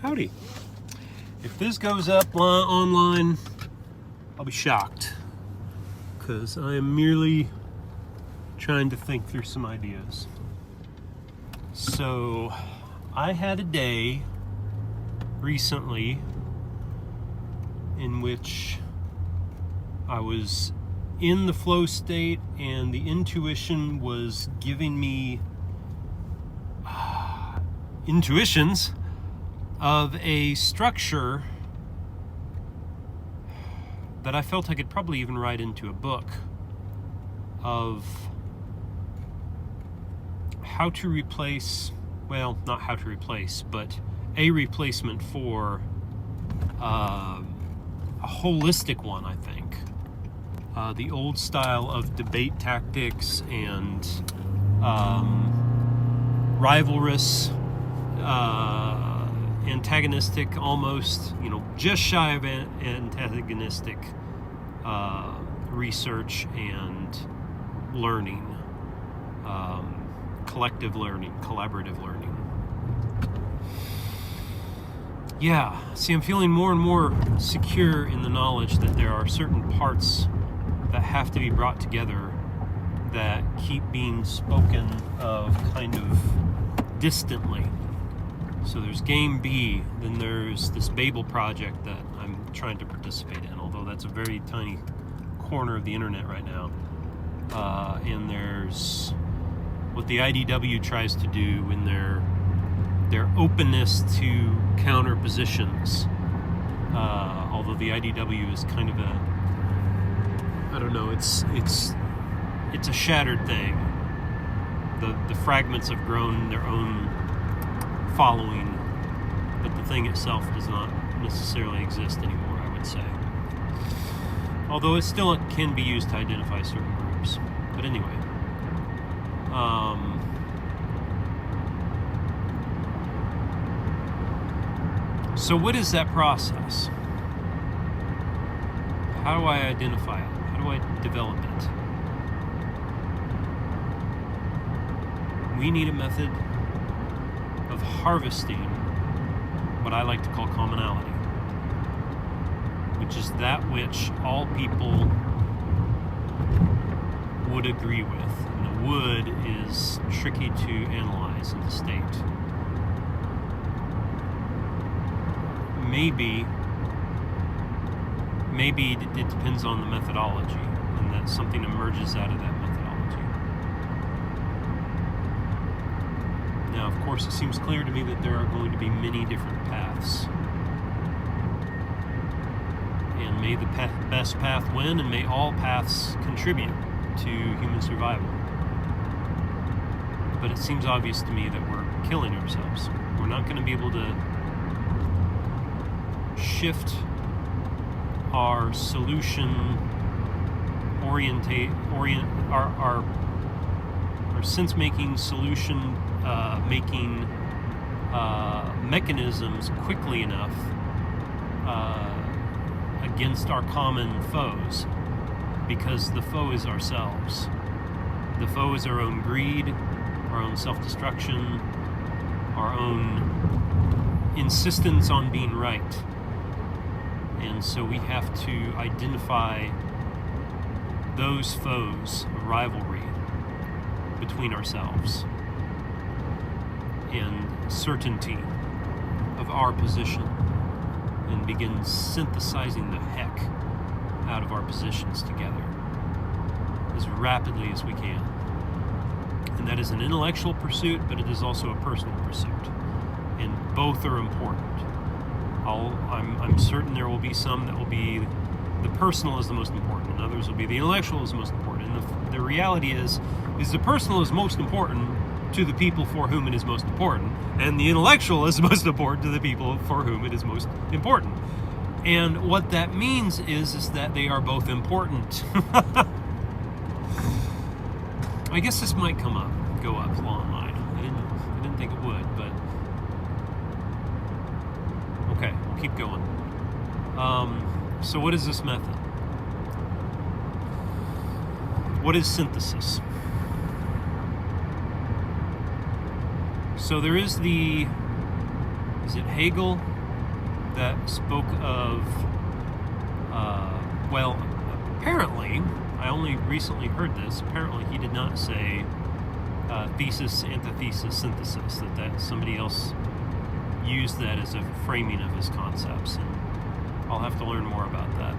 Howdy. If this goes up online, I'll be shocked, because I am merely trying to think through some ideas. So, I had a day recently in which I was in the flow state and the intuition was giving me intuitions of a structure that I felt I could probably even write into a book of how to replace, well, not how to replace, but a replacement for a holistic one, I think. The old style of debate tactics and rivalrous, antagonistic, almost, just shy of antagonistic research and learning, collective learning, collaborative learning. Yeah, see, I'm feeling more and more secure in the knowledge that there are certain parts that have to be brought together that keep being spoken of kind of distantly. So there's Game B, then there's this Babel project that I'm trying to participate in, although that's a very tiny corner of the internet right now. And there's what the IDW tries to do in their openness to counter positions. Although the IDW is kind of I don't know, it's a shattered thing. The fragments have grown their own following, but the thing itself does not necessarily exist anymore, I would say. Although it still can be used to identify certain groups. But anyway. So what is that process? How do I identify it? How do I develop it? We need a method of harvesting what I like to call commonality, which is that which all people would agree with. And the would is tricky to analyze and to state. Maybe it depends on the methodology, and that something emerges out of that methodology. Now, of course, it seems clear to me that there are going to be many different paths. And may the best path win, and may all paths contribute to human survival. But it seems obvious to me that we're killing ourselves. We're not going to be able to shift our solution our sense-making, solution making mechanisms quickly enough against our common foes, because the foe is ourselves. The foe is our own greed, our own self-destruction, our own insistence on being right. And so we have to identify those foes of rivalry between ourselves and certainty of our position, and begin synthesizing the heck out of our positions together as rapidly as we can. And that is an intellectual pursuit, but it is also a personal pursuit. And both are important. I'm certain there will be some that will be the personal is the most important, and others will be the intellectual is the most important. And the reality is the personal is most important to the people for whom it is most important, and the intellectual is most important to the people for whom it is most important. And what that means is that they are both important. I guess this might go up online. I didn't think it would, but okay, we'll keep going. So what is this method? What is synthesis? So there is the is it Hegel that spoke of, well, apparently, I only recently heard this, apparently he did not say thesis, antithesis, synthesis, that somebody else used that as a framing of his concepts, and I'll have to learn more about that.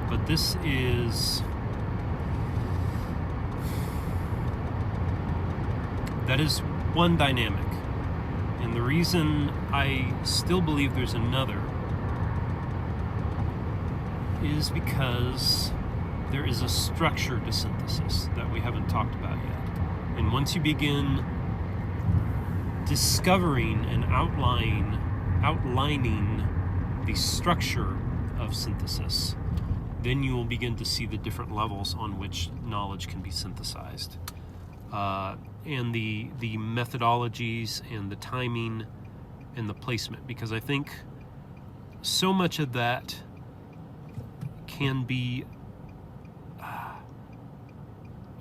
But this is, that is one dynamic. And the reason I still believe there's another is because there is a structure to synthesis that we haven't talked about yet. And once you begin discovering and outlining the structure of synthesis, then you will begin to see the different levels on which knowledge can be synthesized. And the methodologies and the timing and the placement, because I think so much of that can be,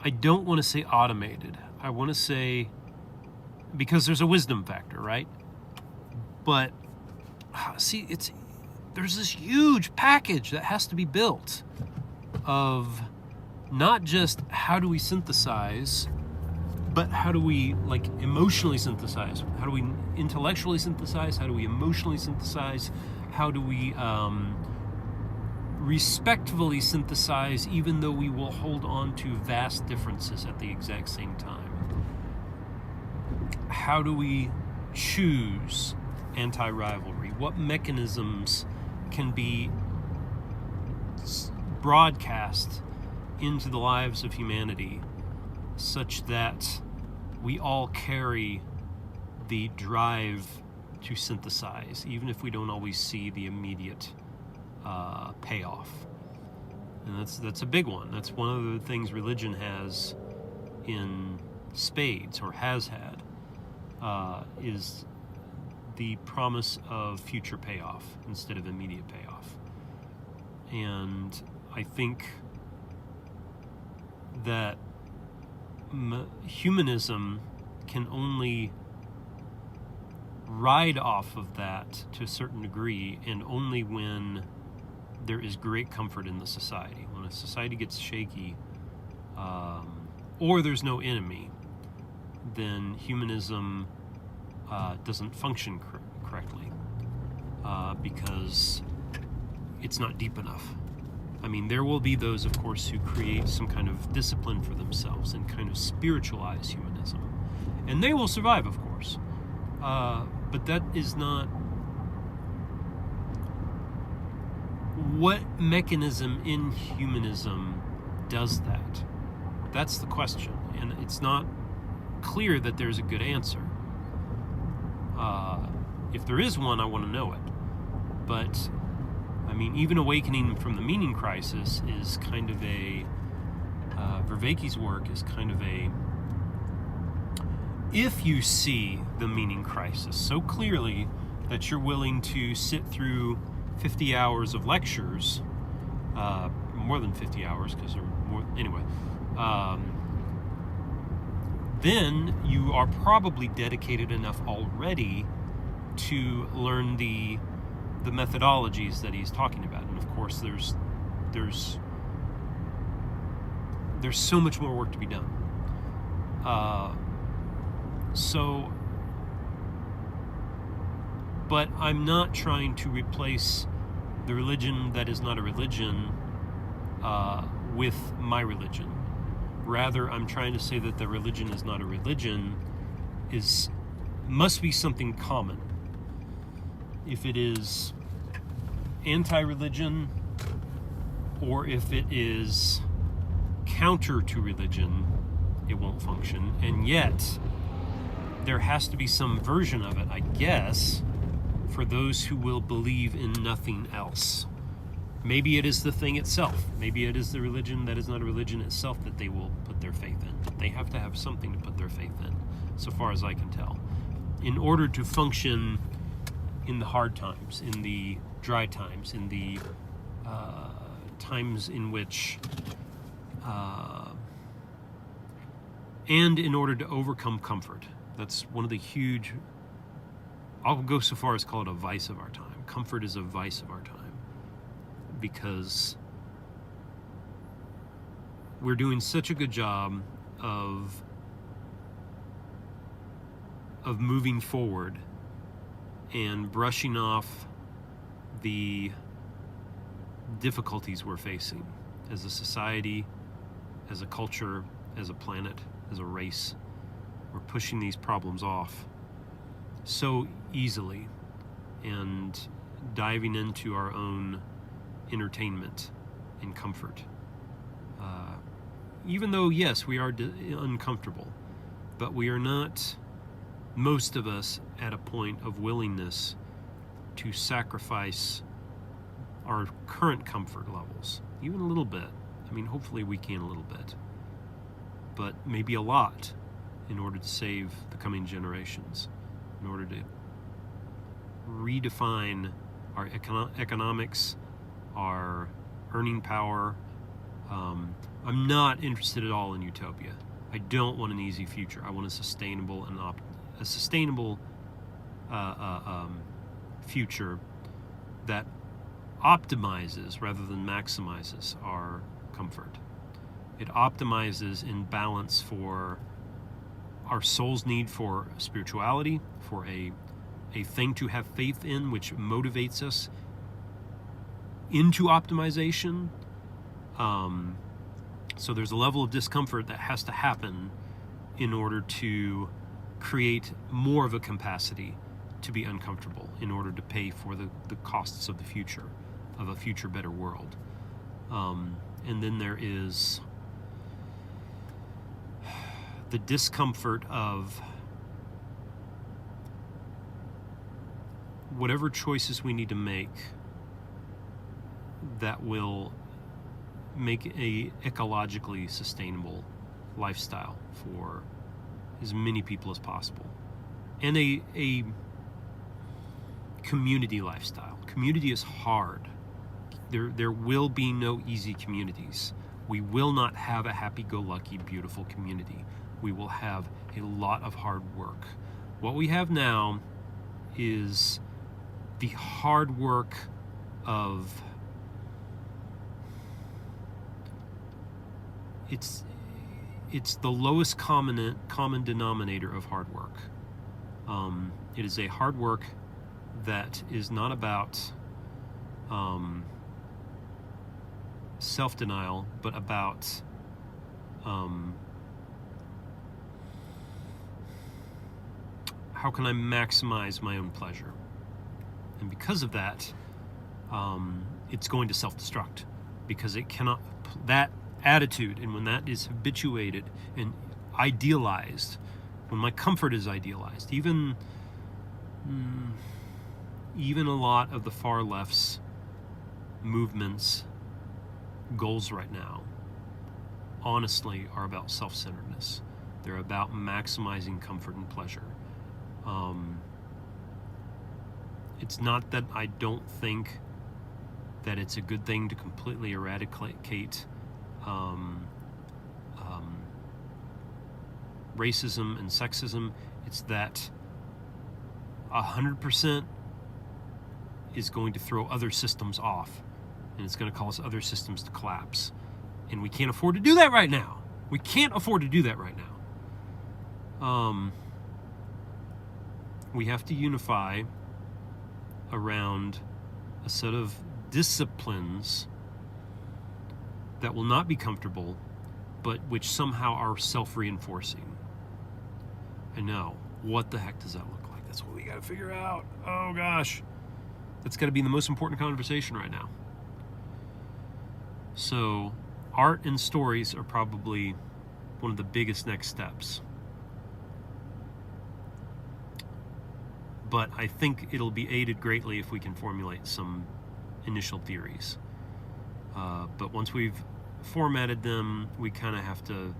I don't want to say automated. I want to say, because there's a wisdom factor, right? But see, there's this huge package that has to be built of not just how do we synthesize, but how do we emotionally synthesize? How do we intellectually synthesize? How do we emotionally synthesize? How do we respectfully synthesize, even though we will hold on to vast differences at the exact same time? How do we choose anti-rivalry? What mechanisms can be broadcast into the lives of humanity such that we all carry the drive to synthesize, even if we don't always see the immediate payoff? And that's a big one. That's one of the things religion has in spades, or has had, is the promise of future payoff instead of immediate payoff. And I think that humanism can only ride off of that to a certain degree, and only when there is great comfort in the society. When a society gets shaky, or there's no enemy, then humanism doesn't function correctly, because it's not deep enough. I mean, there will be those, of course, who create some kind of discipline for themselves and kind of spiritualize humanism. And they will survive, of course. But that is not... What mechanism in humanism does that? That's the question. And it's not clear that there's a good answer. If there is one, I want to know it. But I mean, even Awakening from the Meaning Crisis is kind of a, Vervaeke's work is kind of a, if you see the meaning crisis so clearly that you're willing to sit through 50 hours of lectures, more than 50 hours, because there are more, anyway, then you are probably dedicated enough already to learn the methodologies that he's talking about. And of course, there's so much more work to be done. But I'm not trying to replace the religion that is not a religion with my religion. Rather, I'm trying to say that the religion is not a religion must be something common. If it is anti-religion, or if it is counter to religion, it won't function. And yet, there has to be some version of it, I guess, for those who will believe in nothing else. Maybe it is the thing itself. Maybe it is the religion that is not a religion itself that they will put their faith in. They have to have something to put their faith in, so far as I can tell, in order to function in the hard times, in the dry times, in the times in which, and in order to overcome comfort. That's one of the huge I'll go so far as call it a vice of our time. Comfort is a vice of our time, because we're doing such a good job of moving forward and brushing off the difficulties we're facing as a society, as a culture, as a planet, as a race. We're pushing these problems off so easily and diving into our own entertainment and comfort. Even though, yes, we are uncomfortable, but we are not, most of us, at a point of willingness to sacrifice our current comfort levels, even a little bit. I mean, hopefully we can a little bit, but maybe a lot, in order to save the coming generations, in order to redefine our economics, our earning power. I'm not interested at all in utopia. I don't want an easy future. I want a sustainable future that optimizes rather than maximizes our comfort. It optimizes in balance for our soul's need for spirituality, for a thing to have faith in, which motivates us into optimization. So there's a level of discomfort that has to happen in order to create more of a capacity to be uncomfortable, in order to pay for the costs of the future, of a future better world. And then there is the discomfort of whatever choices we need to make that will make a ecologically sustainable lifestyle for as many people as possible, and a community lifestyle. Community is hard. There will be no easy communities. We will not have a happy-go-lucky, beautiful community. We will have a lot of hard work. What we have now is the hard work of it's the lowest common denominator of hard work. It is a hard work that is not about self-denial, but about how can I maximize my own pleasure? And because of that, it's going to self-destruct, because it cannot, that attitude, and when that is habituated and idealized, when my comfort is idealized, even a lot of the far left's movements, goals right now, honestly, are about self-centeredness. They're about maximizing comfort and pleasure. It's not that I don't think that it's a good thing to completely eradicate racism and sexism. It's that 100% is going to throw other systems off, and it's going to cause other systems to collapse. And we can't afford to do that right now. We can't afford to do that right now. We have to unify around a set of disciplines that will not be comfortable, but which somehow are self-reinforcing. I know. What the heck does that look like? That's what we got to figure out. Oh gosh. That's got to be the most important conversation right now. So, art and stories are probably one of the biggest next steps. But I think it'll be aided greatly if we can formulate some initial theories. But once we've formatted them, we kind of have to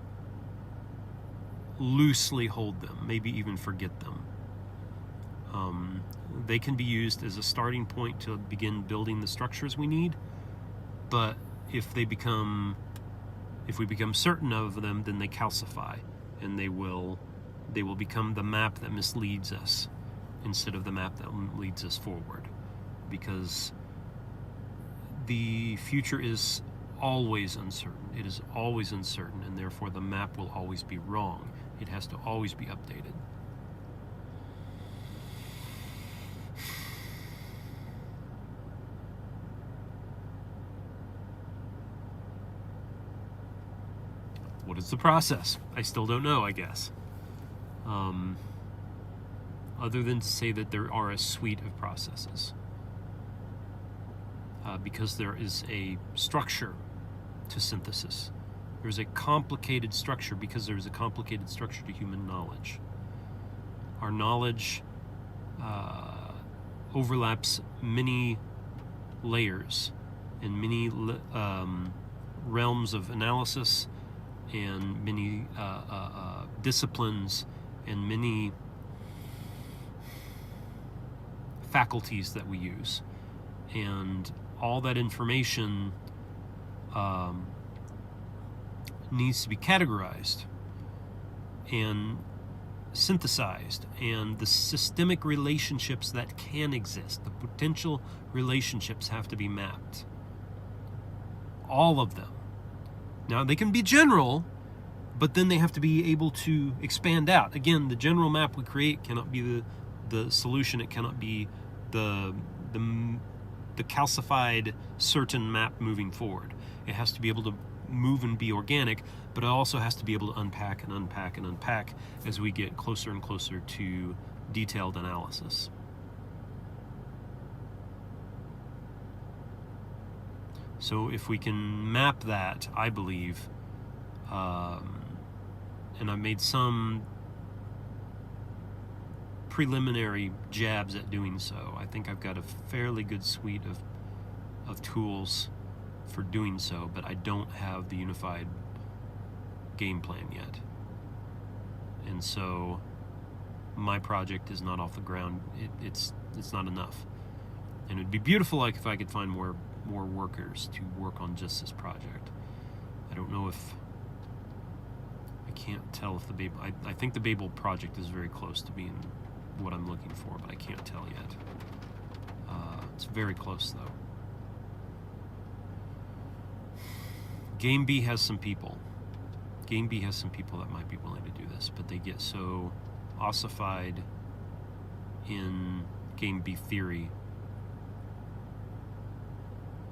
loosely hold them, maybe even forget them. They can be used as a starting point to begin building the structures we need, but if we become certain of them, then they calcify, and they will become the map that misleads us instead of the map that leads us forward, because the future is always uncertain. It is always uncertain, and therefore the map will always be wrong. It has to always be updated. What is the process? I still don't know, I guess. Other than to say that there are a suite of processes. Because there is a structure to synthesis. There's a complicated structure because there's a complicated structure to human knowledge. Our knowledge overlaps many layers and many realms of analysis and many disciplines and many faculties that we use. And all that information needs to be categorized and synthesized, and the systemic relationships that can exist, the potential relationships, have to be mapped. All of them. Now, they can be general, but then they have to be able to expand out. Again, the general map we create cannot be the solution. It cannot be the calcified certain map moving forward. It has to be able to move and be organic, but it also has to be able to unpack and unpack and unpack as we get closer and closer to detailed analysis. So if we can map that, I believe, and I've made some preliminary jabs at doing so. I think I've got a fairly good suite of tools for doing so, but I don't have the unified game plan yet. And so my project is not off the ground. It's not enough. And it'd be beautiful, like, if I could find more workers to work on just this project. I don't know if I can't tell if the Babel. I think the Babel project is very close to being what I'm looking for, but I can't tell yet. It's very close, though. Game B has some people. Game B has some people that might be willing to do this, but they get so ossified in Game B theory.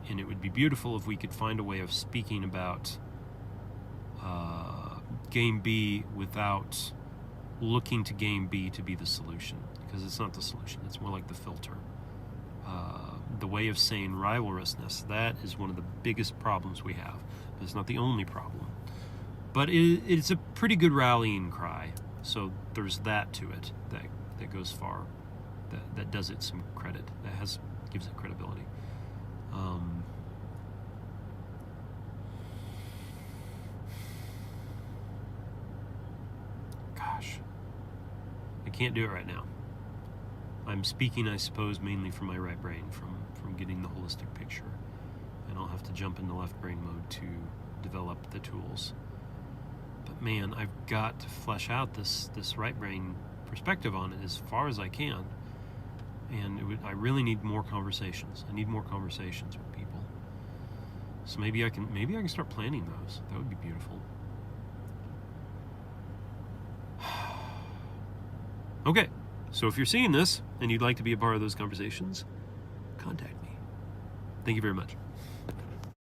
And it would be beautiful if we could find a way of speaking about Game B without looking to Game B to be the solution, because it's not the solution. It's more like the filter. The way of saying rivalrousness, that is one of the biggest problems we have. But it's not the only problem. But it's a pretty good rallying cry. So there's that to it that goes far. That does it some credit. Gives it credibility. Gosh, I can't do it right now. I'm speaking, I suppose, mainly from my right brain, from getting the holistic picture, and I'll have to jump into left brain mode to develop the tools. But man, I've got to flesh out this right brain perspective on it as far as I can. And I really need more conversations. I need more conversations with people. So maybe I can start planning those. That would be beautiful. Okay, so if you're seeing this and you'd like to be a part of those conversations, contact me. Thank you very much.